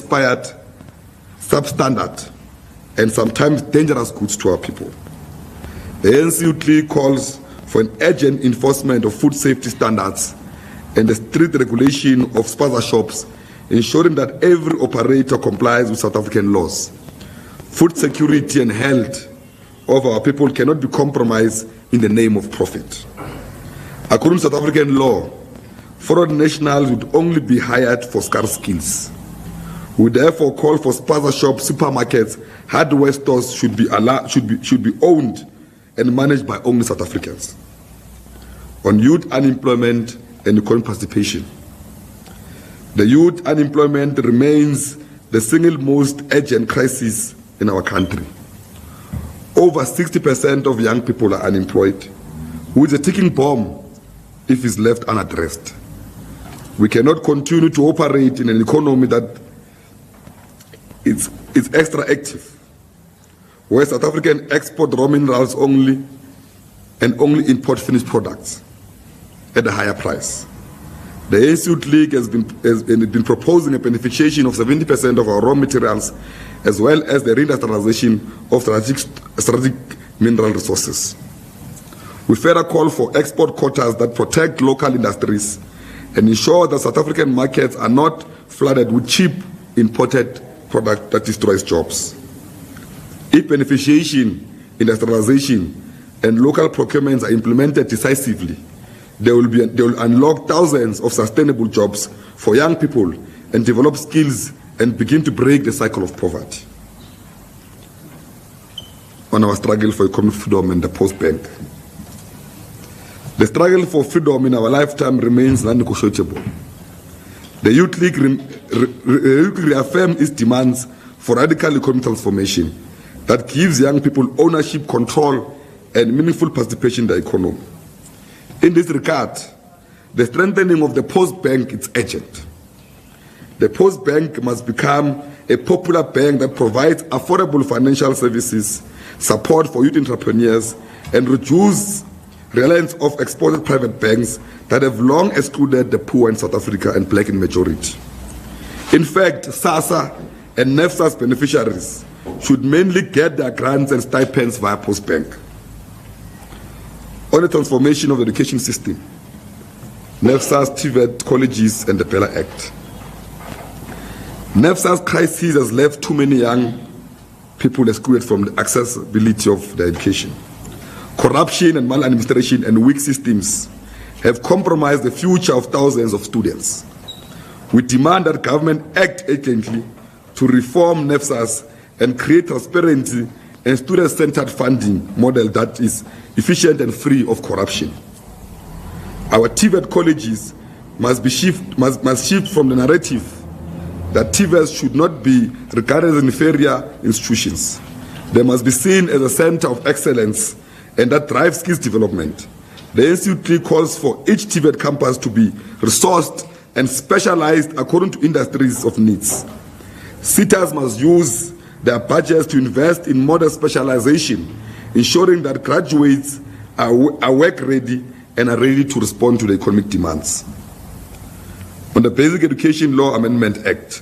expired, substandard, and sometimes dangerous goods to our people. The ANCYL calls for an urgent enforcement of food safety standards and the strict regulation of spaza shops, ensuring that every operator complies with South African laws. Food security and health of our people cannot be compromised in the name of profit. According to South African law, foreign nationals would only be hired for scarce skills. We therefore call for spaza shops, supermarkets, hardware stores should be owned and managed by only South Africans. On youth unemployment and economic participation, the youth unemployment remains the single most urgent crisis in our country. Over 60% of young people are unemployed, which is a ticking bomb if it's left unaddressed. We cannot continue to operate in an economy that is extra active, where South African export raw minerals only and only import finished products at a higher price. The ANCYL has been proposing a beneficiation of 70% of our raw materials, as well as the reindustrialization of strategic mineral resources. We further call for export quotas that protect local industries and ensure that South African markets are not flooded with cheap imported product that destroys jobs. If beneficiation, industrialization, and local procurements are implemented decisively, they will unlock thousands of sustainable jobs for young people and develop skills and begin to break the cycle of poverty. On our struggle for economic freedom and the post-bank, the struggle for freedom in our lifetime remains non-negotiable. The Youth League reaffirms its demands for radical economic transformation that gives young people ownership, control, and meaningful participation in the economy. In this regard, the strengthening of the Post Bank is urgent. The Post Bank must become a popular bank that provides affordable financial services, support for youth entrepreneurs, and reduce reliance of exported private banks that have long excluded the poor in South Africa and black in majority. In fact, SASSA and NEFSA's beneficiaries should mainly get their grants and stipends via Post Bank. On the transformation of the education system, NEFSA's TVET colleges and the Bella Act. NEFSA's crisis has left too many young people excluded from the accessibility of their education. Corruption and maladministration and weak systems have compromised the future of thousands of students. We demand that government act urgently to reform NEFSA's and create transparency and student-centered funding model that is efficient and free of corruption. Our TVET colleges must shift from the narrative that TVETs should not be regarded as inferior institutions. They must be seen as a center of excellence and that drives skills development. The NCC calls for each TVET campus to be resourced and specialized according to industries of needs. SETAs must use their budgets to invest in modern specialization, ensuring that graduates are work-ready and are ready to respond to the economic demands. On the Basic Education Law Amendment Act,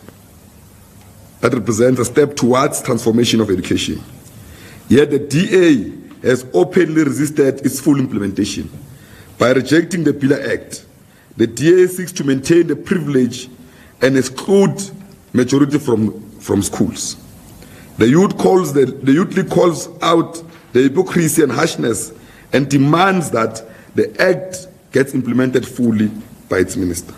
that represents a step towards transformation of education. Yet the DA has openly resisted its full implementation. By rejecting the Pillar Act, the DA seeks to maintain the privilege and exclude majority from schools. The Youth League calls out the hypocrisy and harshness and demands that the Act gets implemented fully by its minister.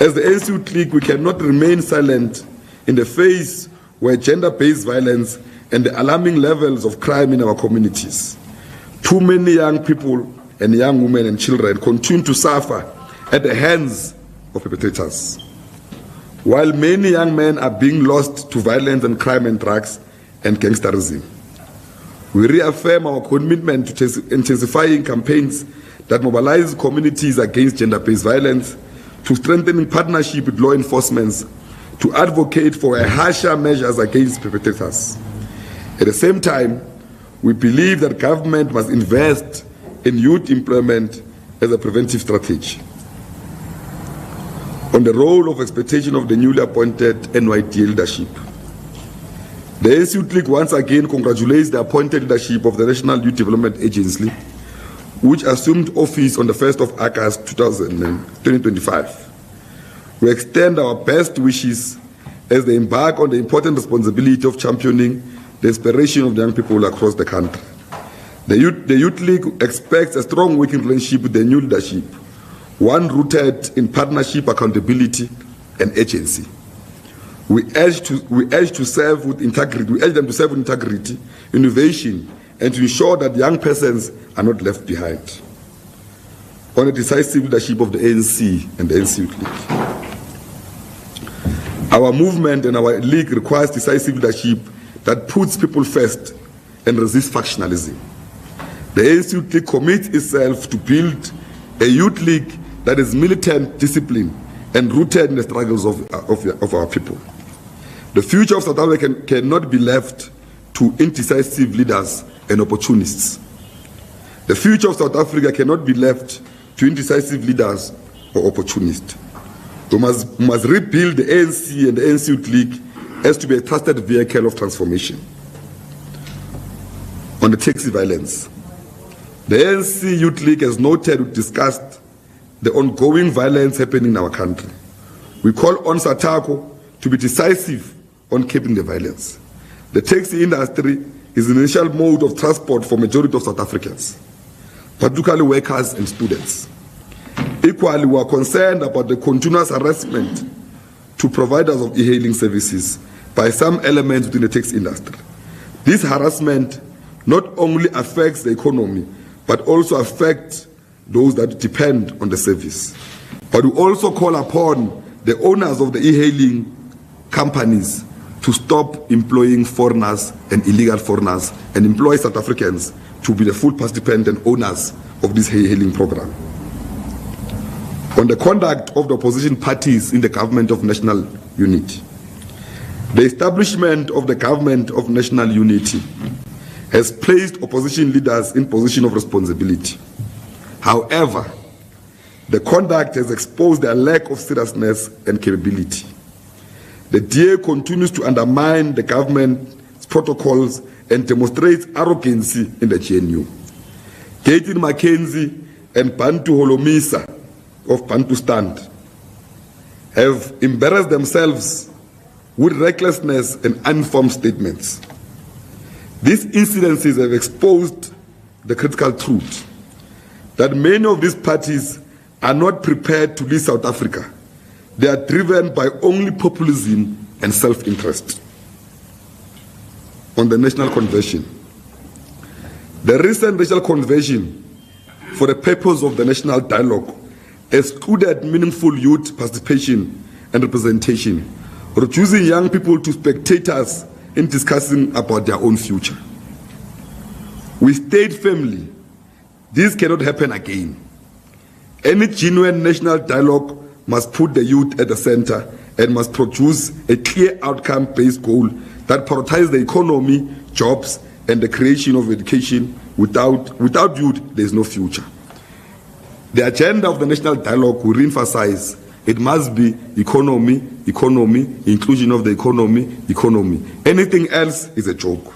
As the Youth League, we cannot remain silent in the face where gender-based violence and the alarming levels of crime in our communities. Too many young people and young women and children continue to suffer at the hands of perpetrators. While many young men are being lost to violence and crime and drugs and gangsterism, we reaffirm our commitment to intensifying campaigns that mobilize communities against gender-based violence, to strengthening partnership with law enforcement, to advocate for harsher measures against perpetrators. At the same time, we believe that government must invest in youth employment as a preventive strategy. on the role of expectation of the newly appointed NYDA leadership. The ANC Youth League once again congratulates the appointed leadership of the National Youth Development Agency, which assumed office on the 1st of August 2025. We extend our best wishes as they embark on the important responsibility of championing the inspiration of the young people across the country. The Youth League expects a strong working relationship with the new leadership, one rooted in partnership, accountability, and agency. We urge them to serve with integrity, innovation, and to ensure that young persons are not left behind. On the decisive leadership of the ANC and the ANC Youth League. Our movement and our league requires decisive leadership that puts people first and resists factionalism. The ANC Youth League commits itself to build a youth league that is militant, disciplined, and rooted in the struggles of our people. The future of South Africa cannot be left to indecisive leaders and opportunists. The future of South Africa cannot be left to indecisive leaders or opportunists. We must rebuild the ANC and the ANC Youth League as to be a trusted vehicle of transformation. On the taxi violence, the ANC Youth League has noted and discussed the ongoing violence happening in our country. We call on SATACO to be decisive on keeping the violence. The taxi industry is an essential mode of transport for majority of South Africans, particularly workers and students. Equally, we are concerned about the continuous harassment to providers of e-hailing services by some elements within the taxi industry. This harassment not only affects the economy, but also affects those that depend on the service. But we also call upon the owners of the e-hailing companies to stop employing foreigners and illegal foreigners and employ South Africans to be the full participants and owners of this e-hailing program. On the conduct of the opposition parties in the government of national unity. The establishment of the government of national unity has placed opposition leaders in position of responsibility. However, the conduct has exposed their lack of seriousness and capability. The DA continues to undermine the government's protocols and demonstrates arrogancy in the GNU. Gaten Mackenzie and Bantu Holomisa of Bantu Stand have embarrassed themselves with recklessness and uninformed statements. These incidences have exposed the critical truth that many of these parties are not prepared to lead South Africa. They are driven by only populism and self-interest. On the national convention, the recent national convention for the purpose of the national dialogue excluded meaningful youth participation and representation, reducing young people to spectators in discussing about their own future. We state firmly, this cannot happen again. Any genuine national dialogue must put the youth at the center and must produce a clear outcome-based goal that prioritizes the economy, jobs, and the creation of education. Without youth, there is no future. The agenda of the national dialogue will re-emphasize it must be economy, inclusion of the economy. Anything else is a joke.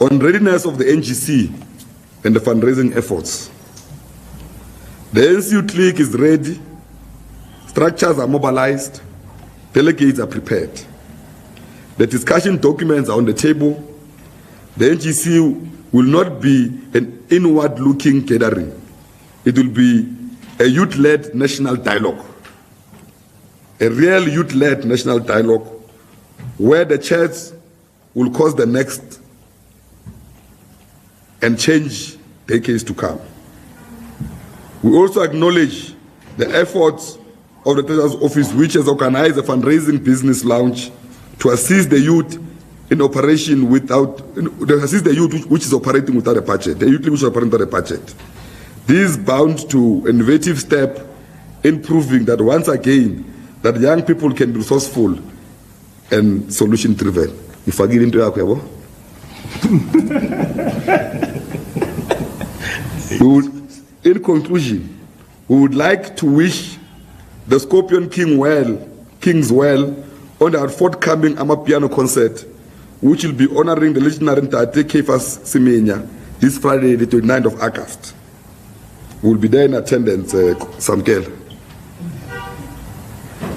On readiness of the NGC and the fundraising efforts, the ANC Youth League is ready, structures are mobilized, delegates are prepared. The discussion documents are on the table. The NGC will not be an inward-looking gathering. It will be a youth-led national dialogue, a real youth-led national dialogue where the church will cause the next and change decades to come. We also acknowledge the efforts of the Treasurer's Office, which has organized a fundraising business launch to assist the youth in operation which is operating without a budget, the youth which is operating without a budget. This is bound to an innovative step in proving that once again, that young people can be resourceful and solution-driven. If I get into that, in conclusion, We would like to wish the Scorpion Kings well on our forthcoming Amapiano concert, which will be honoring the legendary Ntate Kefas Semenya this Friday, the 29th of August. We will be there in attendance, Samkel.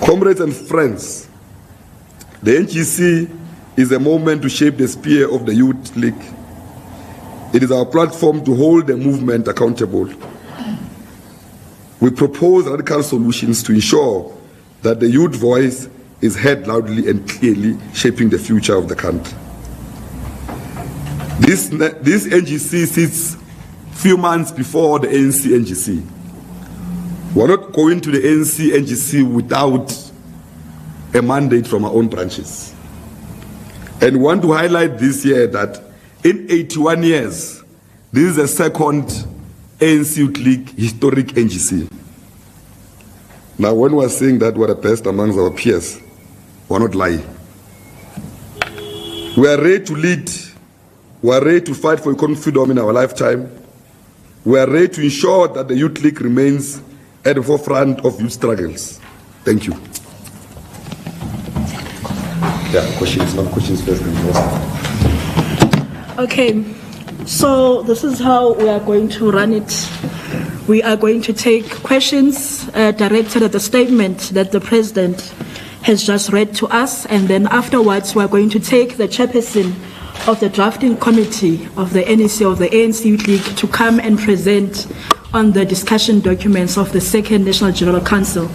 Comrades and friends, the NGC is a moment to shape the sphere of the Youth League. It is our platform to hold the movement accountable. We propose radical solutions to ensure that the youth voice is heard loudly and clearly, shaping the future of the country. This NGC sits few months before the ANC NGC. We're not going to the ANC NGC without a mandate from our own branches. And we want to highlight this year that in 81 years, this is the second ANC Youth League historic NGC. Now, when we're saying that we're the best amongst our peers, we're not lying. We are ready to lead. We are ready to fight for economic freedom in our lifetime. We are ready to ensure that the Youth League remains at the forefront of youth struggles. Thank you. Yeah, questions first. Okay, so this is how we are going to run it. We are going to take questions directed at the statement that the President has just read to us, and then afterwards we are going to take the chairperson of the drafting committee of the NEC of the ANC Youth League to come and present on the discussion documents of the Second National General Council.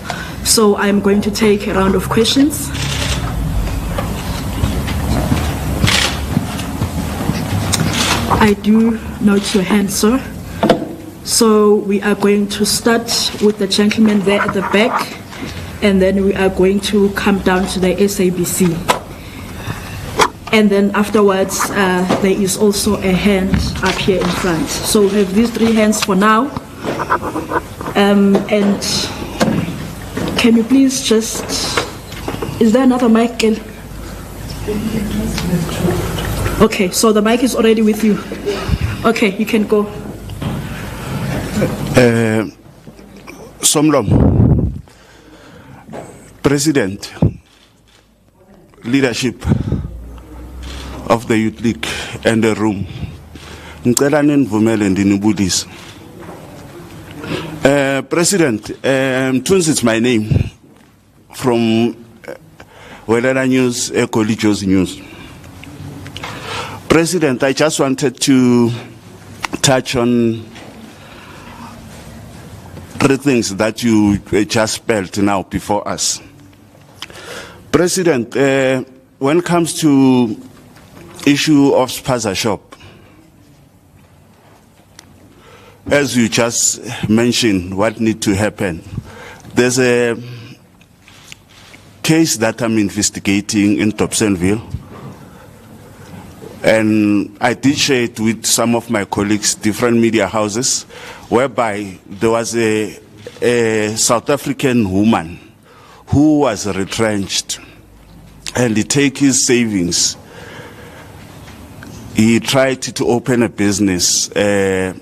So I'm going to take a round of questions. I do note your hand, sir. So we are going to start with the gentleman there at the back, and then we are going to come down to the SABC. And then afterwards, there is also a hand up here in front. So we have these three hands for now. And can you please just, is there another mic? Okay, so the mic is already with you. Okay, you can go. Somlom, President, leadership of the Youth League and the room. President, Tunes is my name from Welera News, Ecoligious News. President, I just wanted to touch on three things that you just spelled now before us. President, when it comes to issue of spaza shop, as you just mentioned, what needs to happen, there's a case that I'm investigating in Dobsonville, and I did share it with some of my colleagues, different media houses, whereby there was a South African woman who was retrenched, and he take his savings. He tried to open a business to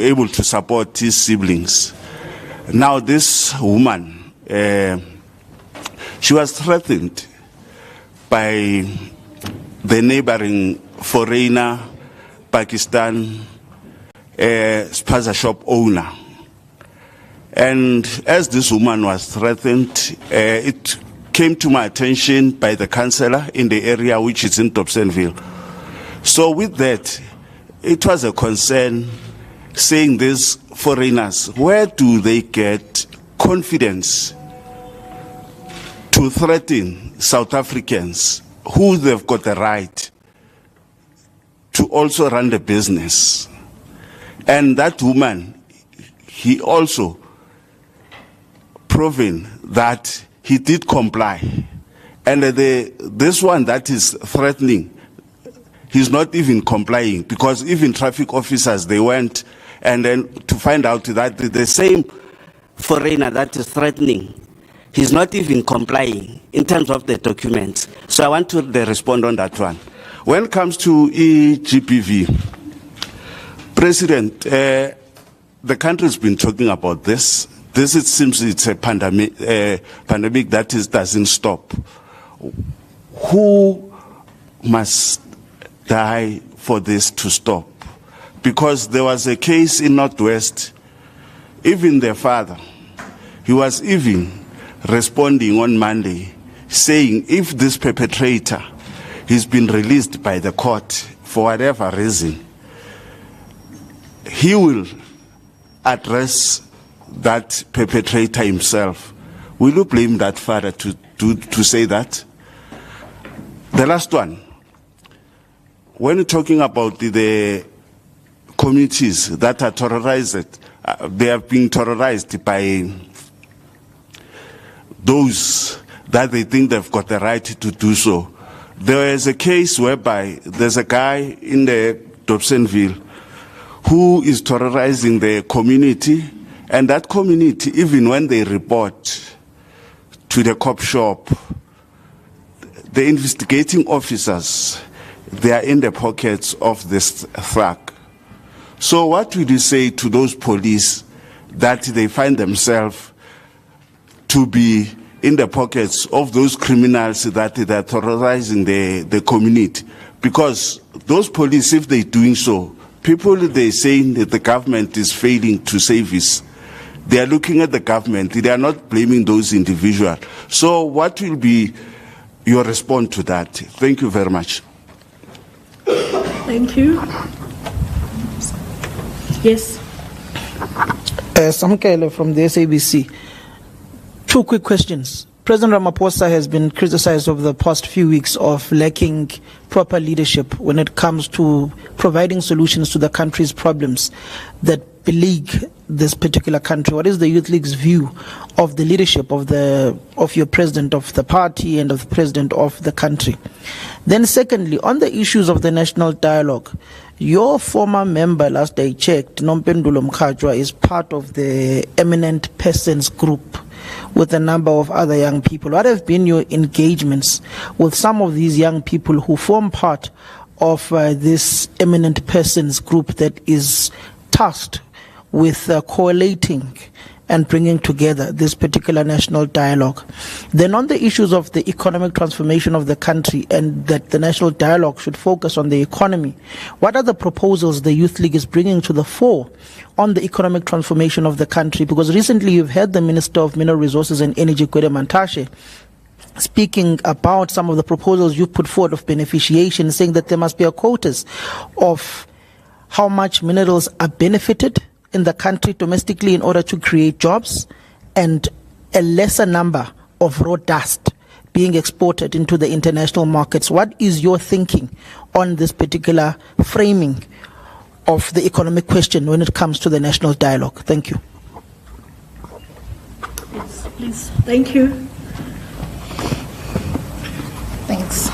able to support his siblings. Now this woman, she was threatened by the neighboring foreigner, Pakistan, spaza shop owner. And as this woman was threatened, it came to my attention by the councillor in the area, which is in Dobsonville. So with that, it was a concern, saying these foreigners, where do they get confidence to threaten South Africans who they've got the right to also run the business? And that woman, he also proven that he did comply. And this one that is threatening, he's not even complying, because even traffic officers, they went and then to find out that the same foreigner that is threatening, he's not even complying in terms of the documents. So I want to respond on that one. When it comes to EGPV, President, the country's been talking about this, This, it seems, it's a pandemic that doesn't stop. Who must die for this to stop? Because there was a case in Northwest, even their father, he was even responding on Monday, saying if this perpetrator has been released by the court for whatever reason, he will address that perpetrator himself. Will you blame that father to say that? The last one, when you're talking about the communities that are terrorized, they have been terrorized by those that they think they've got the right to do so. There is a case whereby there's a guy in the Dobsonville who is terrorizing the community, and that community, even when they report to the cop shop, the investigating officers, they are in the pockets of this thug. So what would you say to those police that they find themselves to be in the pockets of those criminals that they are terrorizing the community? Because those police, if they're doing so, people, they're saying that the government is failing to save us. They are looking at the government. They are not blaming those individuals. So what will be your response to that? Thank you very much. Thank you. Yes. Samkele from the SABC. Two quick questions. President Ramaphosa has been criticized over the past few weeks of lacking proper leadership when it comes to providing solutions to the country's problems that beleague this particular country. What is the Youth League's view of the leadership of your president of the party and of the president of the country? Then secondly, on the issues of the national dialogue, your former member, last I checked, Nompendulo Mkajwa, is part of the Eminent Persons Group with a number of other young people. What have been your engagements with some of these young people who form part of this Eminent Persons Group that is tasked with collating and bringing together this particular national dialogue? Then on the issues of the economic transformation of the country and that the national dialogue should focus on the economy, what are the proposals the Youth League is bringing to the fore on the economic transformation of the country? Because recently you've heard the Minister of Mineral Resources and Energy, Kwede Mantashe, speaking about some of the proposals you put forward of beneficiation, saying that there must be a quotas of how much minerals are benefited in the country domestically in order to create jobs, and a lesser number of raw dust being exported into the international markets. What is your thinking on this particular framing of the economic question when it comes to the national dialogue? Thank you. Yes, please. Thank you. Thanks.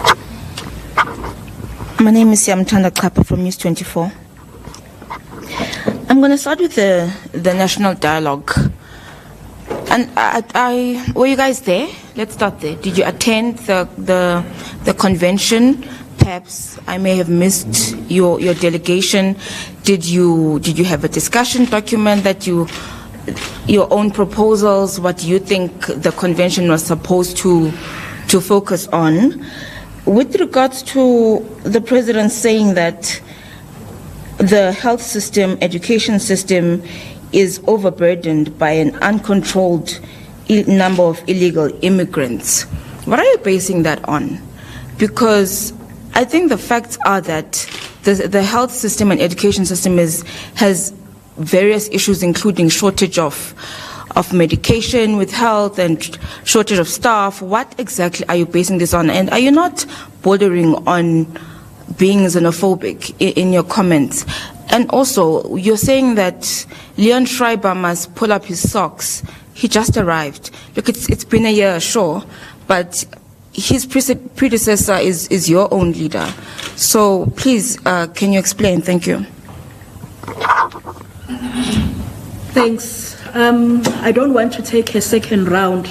My name is Yamtanda Kapa from News 24. I'm going to start with the national dialogue. And were you guys there? Let's start there. Did you attend the convention? Perhaps I may have missed your delegation. Did you have a discussion document that your own proposals? What do you think the convention was supposed to focus on? With regards to the president saying that the health system, education system is overburdened by an uncontrolled number of illegal immigrants, what are you basing that on? Because I think the facts are that the health system and education system has various issues, including shortage of medication with health and shortage of staff. What exactly are you basing this on? And are you not bordering on being xenophobic in your comments? And also, you're saying that Leon Schreiber must pull up his socks. He just arrived. Look, it's been a year, sure, but his predecessor is your own leader. So please, can you explain? Thank you. Thanks. I don't want to take a second round.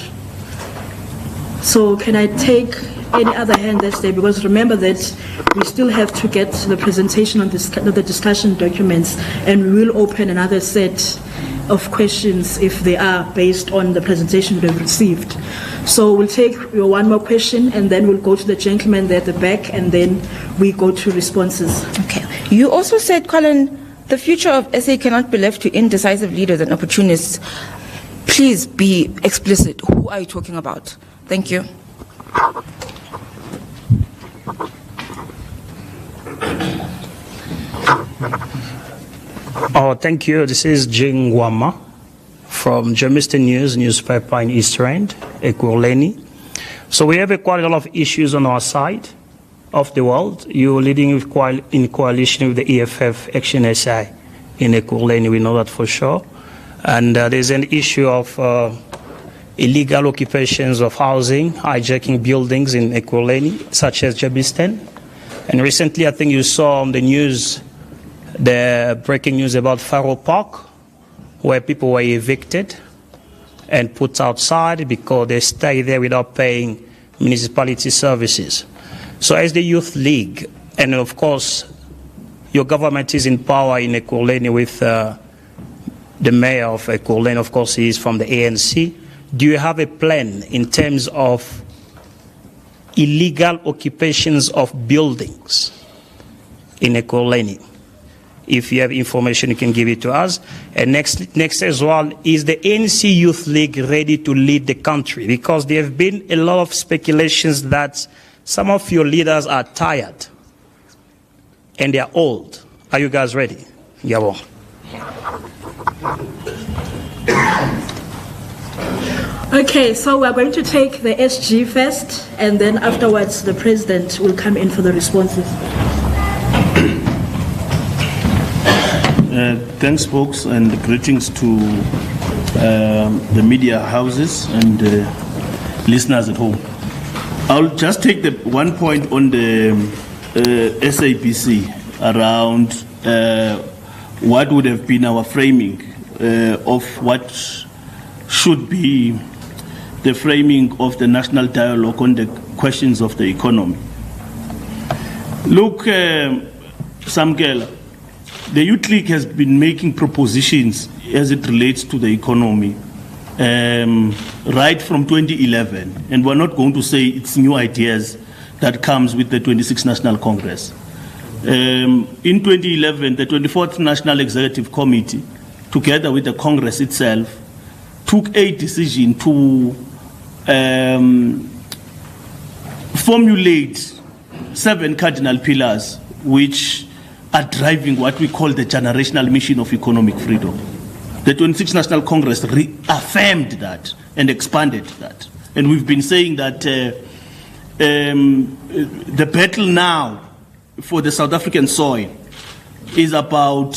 So can I take any other hand that's there? Because remember that we still have to get the presentation on the discussion documents, and we will open another set of questions if they are based on the presentation we've received. So we'll take your one more question and then we'll go to the gentleman there at the back and then we go to responses. Okay. You also said, Colin, the future of SA cannot be left to indecisive leaders and opportunists. Please be explicit. Who are you talking about? Thank you. Oh, thank you. This is Jing Wama from Germiston News, newspaper in East Rand, Ekurhuleni. So we have quite a lot of issues on our side of the world. You're leading in coalition with the EFF Action SA in Ekurhuleni, we know that for sure. And there's an issue of illegal occupations of housing, hijacking buildings in Ekurhuleni, such as Germiston. And recently, I think you saw on the news, the breaking news about Faro Park, where people were evicted and put outside because they stay there without paying municipality services. So as the Youth League, and of course, your government is in power in Ekurhuleni with the mayor of Ekurhuleni, of course, he is from the ANC. Do you have a plan in terms of illegal occupations of buildings in Ekurhuleni? If you have information, you can give it to us. And next as well, is the ANC Youth League ready to lead the country? Because there have been a lot of speculations that some of your leaders are tired and they are old. Are you guys ready? Yabo. Okay, so we're going to take the SG first, and then afterwards the president will come in for the responses. Thanks, folks, and greetings to the media houses and listeners at home. I'll just take the one point on the SABC around what would have been our framing of what should be the framing of the national dialogue on the questions of the economy. Look, Samkela, the Youth League has been making propositions as it relates to the economy right from 2011, and we're not going to say it's new ideas that comes with the 26th National Congress. In 2011, the 24th National Executive Committee, together with the Congress itself, took a decision to formulate 7 cardinal pillars which are driving what we call the generational mission of economic freedom. The 26th National Congress reaffirmed that and expanded that. And we've been saying that the battle now for the South African soil is about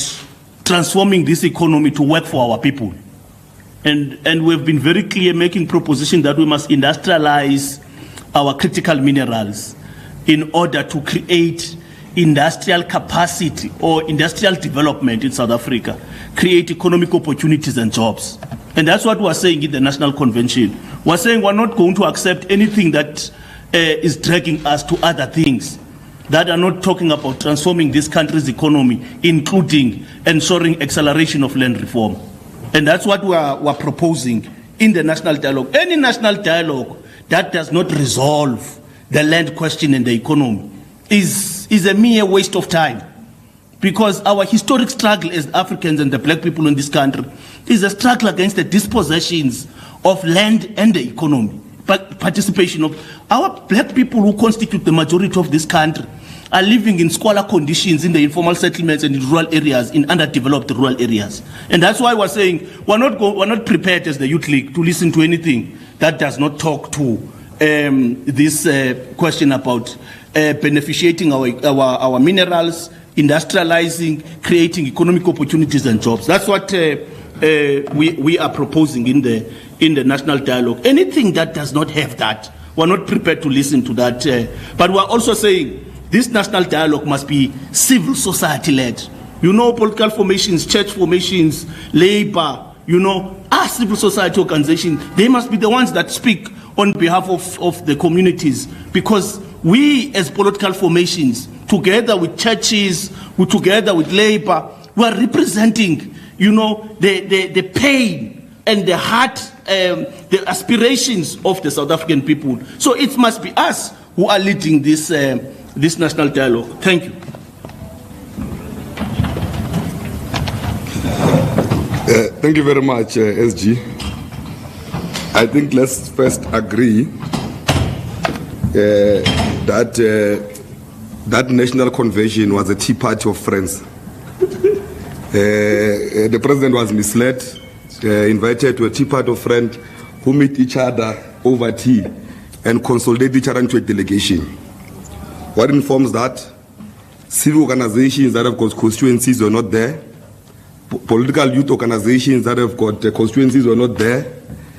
transforming this economy to work for our people. And we've been very clear making proposition that we must industrialize our critical minerals in order to create industrial capacity or industrial development in South Africa, create economic opportunities and jobs. And that's what we're saying in the National Convention. We're saying we're not going to accept anything that is dragging us to other things that are not talking about transforming this country's economy, including ensuring acceleration of land reform. And that's what we're proposing in the national dialogue. Any national dialogue that does not resolve the land question and the economy is a mere waste of time. Because our historic struggle as Africans and the black people in this country is a struggle against the dispossessions of land and the economy. But participation of our black people who constitute the majority of this country are living in squalor conditions in the informal settlements and in rural areas, in underdeveloped rural areas. And that's why we're saying we're not prepared as the Youth League to listen to anything that does not talk to this question about beneficiating our minerals, industrializing, creating economic opportunities and jobs. That's what we are proposing in the national dialogue. Anything that does not have that, we're not prepared to listen to that. But we're also saying this national dialogue must be civil society led. You know, political formations, church formations, labor, you know, our civil society organizations, they must be the ones that speak on behalf of the communities, because we as political formations, together with churches, together with labor, we are representing, you know, the pain and the heart, the aspirations of the South African people. So it must be us who are leading this, this national dialogue. Thank you. Thank you very much, SG. I think let's first agree that national convention was a tea party of friends. The president was misled, invited to a tea party of friends who meet each other over tea and consolidate each other into a delegation. What informs that? Civil organizations that have got constituencies were not there. Political youth organizations that have got constituencies were not there.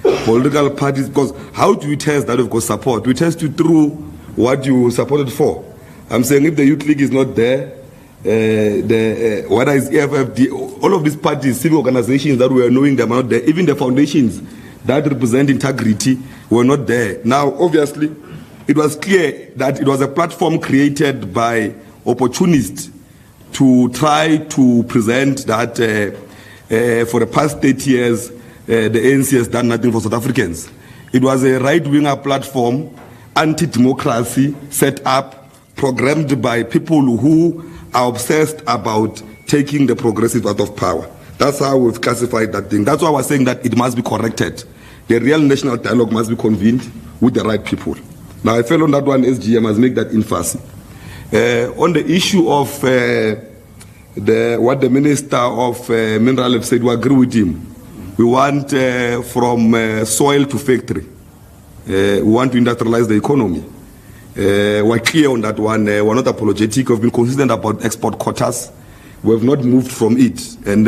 Political parties, because how do we test that we've got support? We test you through what you supported for. I'm saying if the Youth League is not there, whether it's EFFD, all of these parties, civil organizations that we are knowing them are not there, even the foundations that represent integrity were not there. Now, obviously, it was clear that it was a platform created by opportunists to try to present that for the past 30 years, the ANC has done nothing for South Africans. It was a right-winger platform, anti-democracy, set up, programmed by people who are obsessed about taking the progressive out of power. That's how we've classified that thing. That's why I was saying that it must be corrected. The real national dialogue must be convened with the right people. Now, I fell on that one, SG, I must make that emphasis. On the issue of what the Minister of Mineral have said, we agree with him. We want from soil to factory. We want to industrialize the economy. We're clear on that one. We're not apologetic. We've been consistent about export quotas. We have not moved from it. And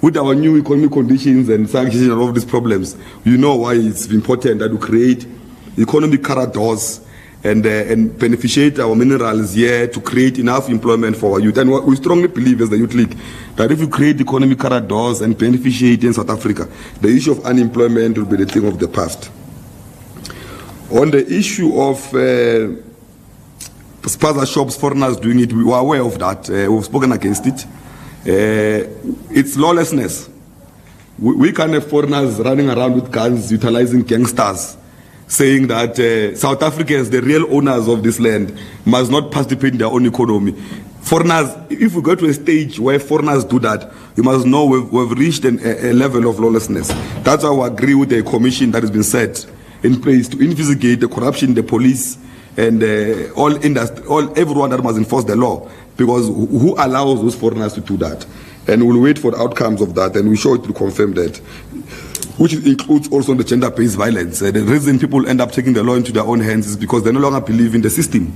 with our new economic conditions and sanctions and all of these problems, you know why it's important that we create economic corridors and beneficiate our minerals here to create enough employment for our youth. And we strongly believe as the Youth League that if you create economic corridors and beneficiate in South Africa, the issue of unemployment will be the thing of the past. On the issue of spaza shops, foreigners doing it, we are aware of that. We've spoken against it. It's lawlessness. We can't have foreigners running around with guns, utilizing gangsters, saying that South Africans, the real owners of this land, must not participate in their own economy. Foreigners, if we go to a stage where foreigners do that, you must know we've reached a level of lawlessness. That's why I agree with the commission that has been set in place to investigate the corruption in the police and everyone that must enforce the law, because who allows those foreigners to do that? And we'll wait for the outcomes of that, and we're sure it will confirm that, which includes also the gender-based violence. The reason people end up taking the law into their own hands is because they no longer believe in the system,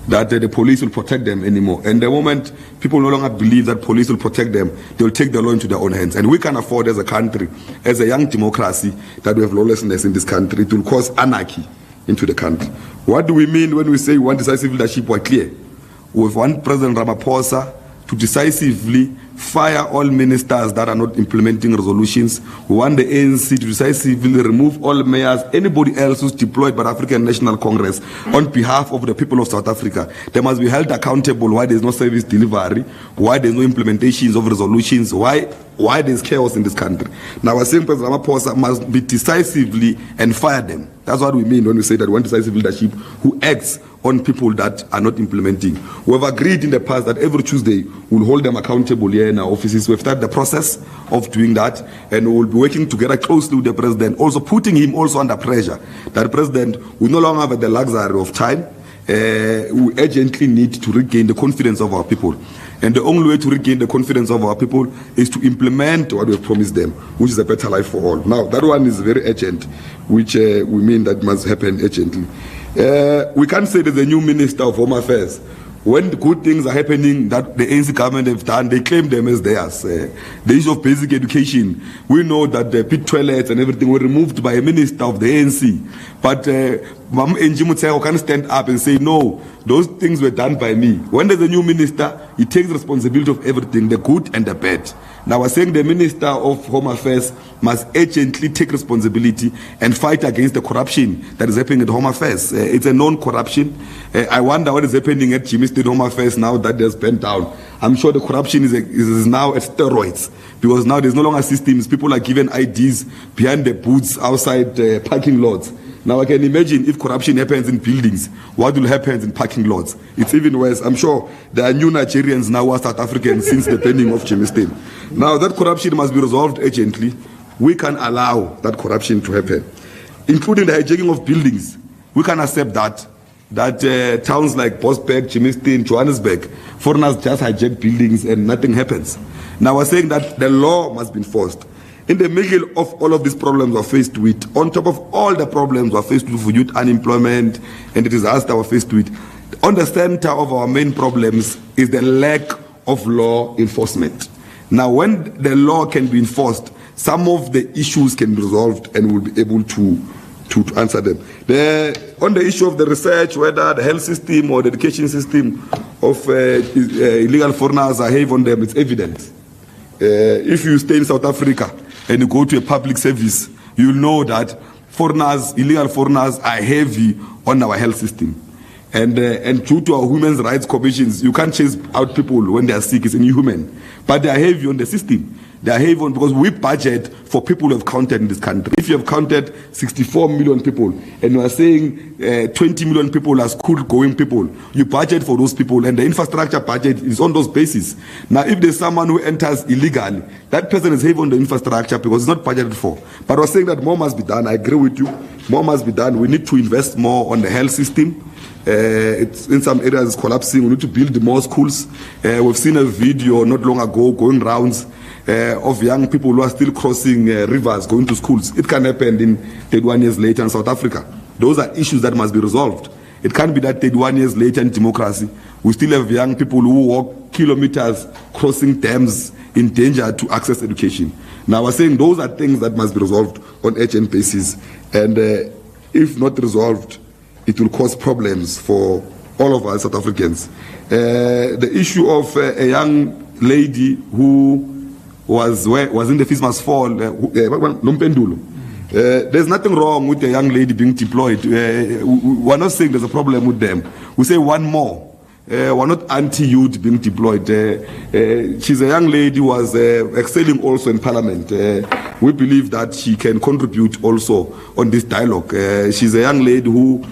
that the police will protect them anymore. And the moment people no longer believe that police will protect them, they will take the law into their own hands. And we can't afford as a country, as a young democracy, that we have lawlessness in this country. It will cause anarchy into the country. What do we mean when we say we want decisive leadership? We're clear. We want President Ramaphosa to decisively fire all ministers that are not implementing resolutions. We want the ANC to decisively remove all mayors, anybody else who's deployed by the African National Congress on behalf of the people of South Africa. They must be held accountable why there's no service delivery, why there's no implementations of resolutions, why there's chaos in this country. Now, we're saying President Ramaphosa must be decisively and fire them. That's what we mean when we say that we want decisive leadership who acts on people that are not implementing. We have agreed in the past that every Tuesday we'll hold them accountable here in our offices. We've started the process of doing that, and we'll be working together closely with the president, also putting him also under pressure. That the president will no longer have the luxury of time. We urgently need to regain the confidence of our people. And the only way to regain the confidence of our people is to implement what we've promised them, which is a better life for all. Now, that one is very urgent, which we mean that must happen urgently. We can't say there's a new Minister of Home Affairs. When good things are happening that the ANC government have done, they claim them as theirs. The issue of basic education, we know that the pit toilets and everything were removed by a minister of the ANC. But Mam NG Mutsego can stand up and say, no, those things were done by me. When there's a new minister, he takes responsibility of everything, the good and the bad. Now, we're saying the Minister of Home Affairs must urgently take responsibility and fight against the corruption that is happening at Home Affairs. It's a known corruption. I wonder what is happening at Jimmy State Home Affairs now that there's bent down. I'm sure the corruption is now at steroids, because now there's no longer systems. People are given IDs behind the booths outside parking lots. Now I can imagine if corruption happens in buildings, what will happen in parking lots? It's even worse. I'm sure there are new Nigerians now who are South Africans since the burning of Jimmy State. Now that corruption must be resolved urgently. We can allow that corruption to happen, including the hijacking of buildings. We can accept that towns like Bosberg, Germiston, Johannesburg, foreigners just hijack buildings and nothing happens. Now we're saying that the law must be enforced. In the middle of all of these problems we're faced with, on top of all the problems we're faced with for youth unemployment and the disaster we're faced with, on the center of our main problems is the lack of law enforcement. Now, when the law can be enforced, some of the issues can be resolved and we'll be able to answer them. On the issue of the research, whether the health system or the education system of illegal foreigners are heavy on them, it's evident. If you stay in South Africa and you go to a public service, you'll know that illegal foreigners are heavy on our health system. And due to our human rights commissions, you can't chase out people when they are sick. It's inhuman. But they are heavy on the system. They are heavy on because we budget for people who have counted in this country. If you have counted 64 million people and you are saying 20 million people are school-going people, you budget for those people, and the infrastructure budget is on those bases. Now, if there's someone who enters illegally, that person is heavy on the infrastructure because it's not budgeted for. But we're saying that more must be done. I agree with you. More must be done. We need to invest more on the health system. It's in some areas it's collapsing. We need to build more schools. We've seen a video not long ago going rounds of young people who are still crossing rivers going to schools. It can happen in 31 years later in South Africa. Those are issues that must be resolved. It can't be that 31 years later in democracy, we still have young people who walk kilometers crossing dams in danger to access education. Now, we're saying those are things that must be resolved on urgent basis. And if not resolved, it will cause problems for all of us South Africans. The issue of a young lady who was in the Fees Must Fall, Nompendulo. There's nothing wrong with a young lady being deployed. We're not saying there's a problem with them. We say one more. We're not anti-youth being deployed. She's a young lady who was excelling also in Parliament. We believe that she can contribute also on this dialogue. She's a young lady who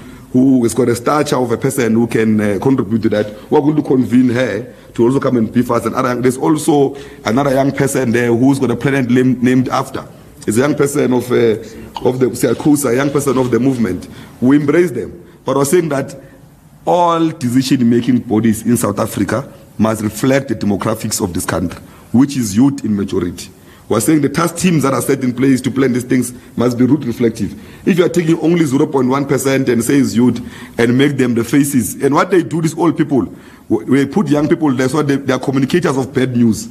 has got a stature of a person who can contribute to that. We're going to convene her to also come and brief us. And there's also another young person there who's got a planet named after. It's a young person of the Siyakusa, a young person of the movement. We embrace them. But we're saying that all decision-making bodies in South Africa must reflect the demographics of this country, which is youth in majority. We're saying the task teams that are set in place to plan these things must be root reflective. If you are taking only 0.1% and say it's youth and make them the faces, and what they do, these old people, we put young people there so they are communicators of bad news.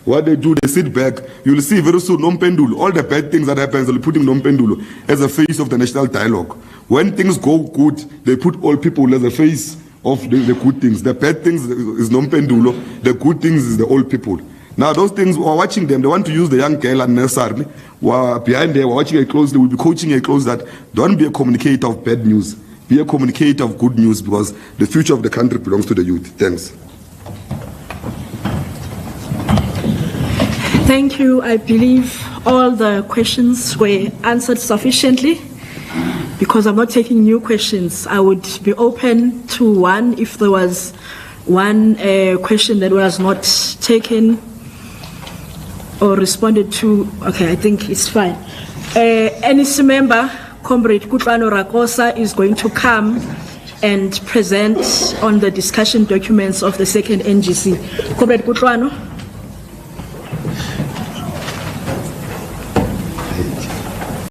What they do, they sit back. You'll see very soon Nompendulo, all the bad things that happen, they're putting Nompendulo as a face of the national dialogue. When things go good, they put all people as a face of the good things. The bad things is Nompendulo, the good things is the old people. Now those things, we're watching them, they want to use the young girl unnecessarily. We're behind there, we're watching her closely, we'll be coaching her closely that don't be a communicator of bad news. Be a communicator of good news, because the future of the country belongs to the youth. Thanks. Thank you. I believe all the questions were answered sufficiently. Because I'm not taking new questions, I would be open to one if there was one question that was not taken or responded to. Okay, I think it's fine. NEC member, Comrade Kutlwano Rakosa, is going to come and present on the discussion documents of the second NGC. Comrade Kutlwano.